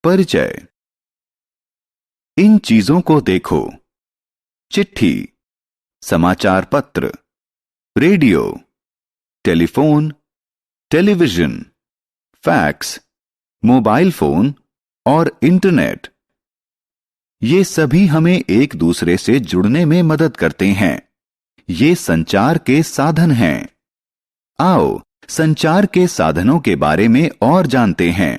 परिचय। इन चीजों को देखो: चिट्ठी, समाचार पत्र, radio, telephone, television, fax, mobile phone और इंटरनेट। ये सभी हमें एक दूसरे से जुड़ने में मदद करते हैं। ये संचार के साधन हैं। आओ संचार के साधनों के बारे में और जानते हैं।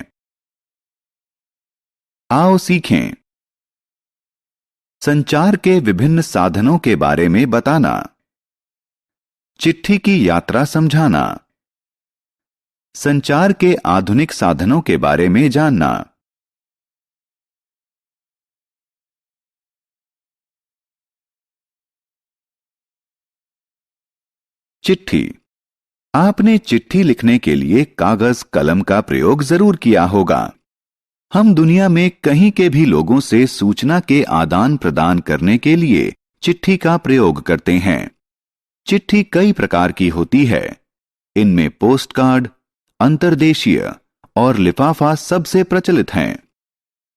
आओ सीखें। संचार के विभिन्न साधनों के बारे में बताना। चिट्ठी की यात्रा समझाना। संचार के आधुनिक साधनों के बारे में जानना। चिट्ठी। आपने चिट्ठी लिखने के लिए कागज कलम का प्रयोग जरूर किया होगा। हम दुनिया में कहीं के भी लोगों से सूचना के आदान प्रदान करने के लिए चिट्ठी का प्रयोग करते हैं। चिट्ठी कई प्रकार की होती है। इनमें पोस्ट कार्ड, अंतर्देशीय और लिफाफा सबसे प्रचलित हैं।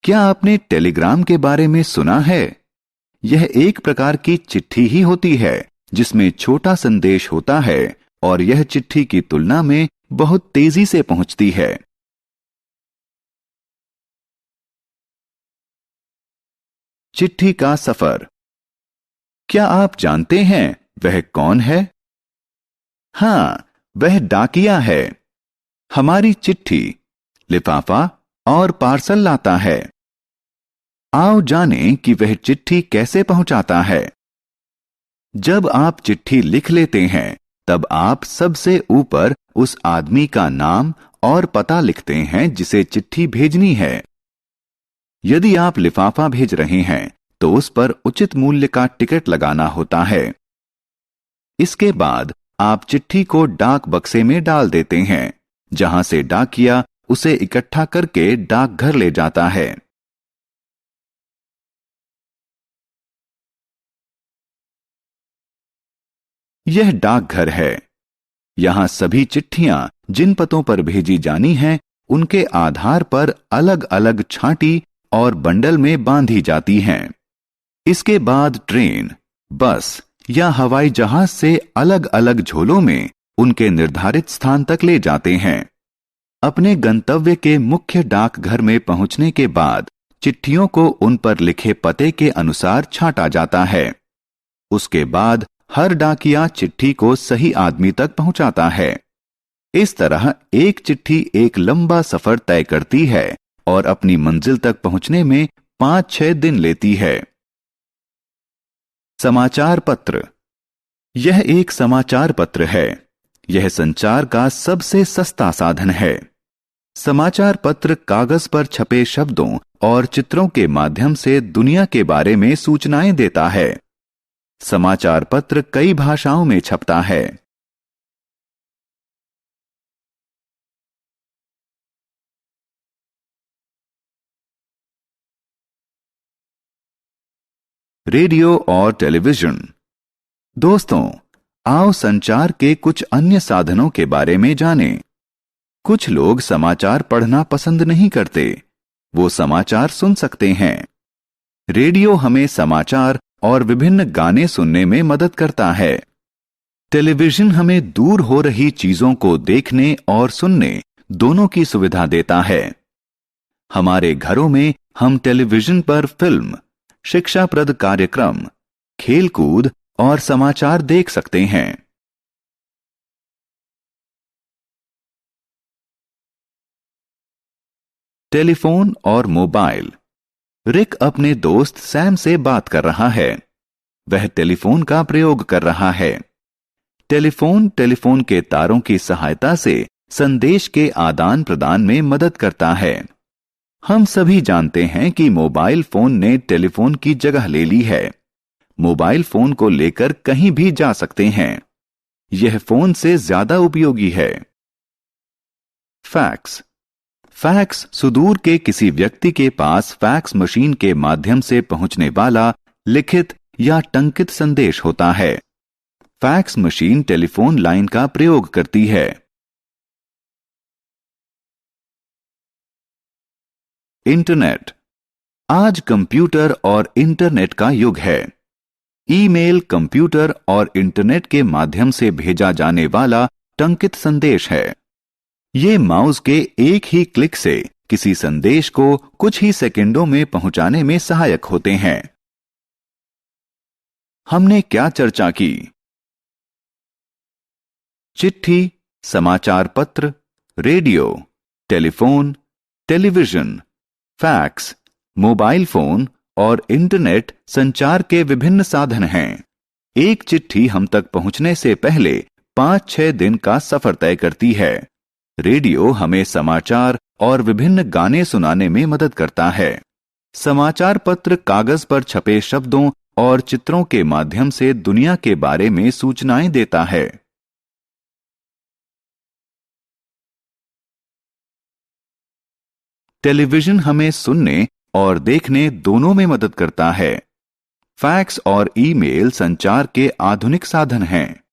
क्या आपने टेलीग्राम के बारे में सुना है? यह एक प्रकार की चिट्ठी ही होती है जिसमें छोटा संदेश होता है और यह चिट्ठी की तुलना में बहुत तेजी से पहुंचती है। चिट्ठी का सफर। क्या आप जानते हैं वह कौन है? हां, वह डाकिया है। हमारी चिट्ठी, लिफाफा और पार्सल लाता है। आओ जानें कि वह चिट्ठी कैसे पहुंचाता है। जब आप चिट्ठी लिख लेते हैं तब आप सबसे ऊपर उस आदमी का नाम और पता लिखते हैं जिसे चिट्ठी भेजनी है। यदि आप लिफाफा भेज रहे हैं तो उस पर उचित मूल्य का टिकट लगाना होता है। इसके बाद आप चिट्ठी को डाक बक्से में डाल देते हैं, जहां से डाकिया उसे इकट्ठा करके डाकघर ले जाता है। यह डाकघर है। यहां सभी चिट्ठियां जिन पतों पर भेजी जानी हैं, उनके आधार पर अलग अलग छांटी और बंडल में बांधी जाती हैं। इसके बाद ट्रेन, बस या हवाई जहाज से अलग अलग झोलों में उनके निर्धारित स्थान तक ले जाते हैं। अपने गंतव्य के मुख्य डाकघर में पहुंचने के बाद चिट्ठियों को उन पर लिखे पते के अनुसार छांटा जाता है। उसके बाद हर डाकिया चिट्ठी को सही आदमी तक पहुंचाता है। इस तरह एक चिट्ठी एक लंबा सफर तय करती है और अपनी मंजिल तक पहुंचने में 5-6 दिन लेती है। समाचार पत्र। यह एक समाचार पत्र है। यह संचार का सबसे सस्ता साधन है। समाचार पत्र कागज पर छपे शब्दों और चित्रों के माध्यम से दुनिया के बारे में सूचनाएं देता है। समाचार पत्र कई भाषाओं में छपता है। रेडियो और टेलीविजन। दोस्तों, आओ संचार के कुछ अन्य साधनों के बारे में जानें। कुछ लोग समाचार पढ़ना पसंद नहीं करते, वो समाचार सुन सकते हैं। रेडियो हमें समाचार और विभिन्न गाने सुनने में मदद करता है। टेलीविजन हमें दूर हो रही चीजों को देखने और सुनने दोनों की सुविधा देता है। हमारे घरों में हम टेलीविजन पर फिल्म, शिक्षाप्रद कार्यक्रम, खेलकूद और समाचार देख सकते हैं। टेलीफोन और मोबाइल। रिक अपने दोस्त सैम से बात कर रहा है। वह टेलीफोन का प्रयोग कर रहा है। टेलीफोन के तारों की सहायता से संदेश के आदान प्रदान में मदद करता है। हम सभी जानते हैं कि मोबाइल फोन ने टेलीफोन की जगह ले ली है। मोबाइल फोन को लेकर कहीं भी जा सकते हैं। यह फोन से ज्यादा उपयोगी है। फैक्स। फैक्स सुदूर के किसी व्यक्ति के पास फैक्स मशीन के माध्यम से पहुंचने वाला लिखित या टंकित संदेश होता है। फैक्स मशीन टेलीफोन लाइन का प्रयोग करती है। इंटरनेट। आज कंप्यूटर और इंटरनेट का युग है। ईमेल कंप्यूटर और इंटरनेट के माध्यम से भेजा जाने वाला टंकित संदेश है। ये माउस के एक ही क्लिक से किसी संदेश को कुछ ही सेकंडों में पहुंचाने में सहायक होते हैं। हमने क्या चर्चा की? चिट्ठी, समाचार पत्र, radio, telephone, television, fax, mobile phone और इंटरनेट संचार के विभिन्न साधन हैं। एक चिट्ठी हम तक पहुंचने से पहले 5-6 दिन का सफर तय करती है। रेडियो हमें समाचार और विभिन्न गाने सुनाने में मदद करता है। समाचार पत्र कागज पर छपे शब्दों और चित्रों के माध्यम से दुनिया के बारे में सूचनाएं देता है। टेलीविजन हमें सुनने और देखने दोनों में मदद करता है। फैक्स और ईमेल संचार के आधुनिक साधन हैं।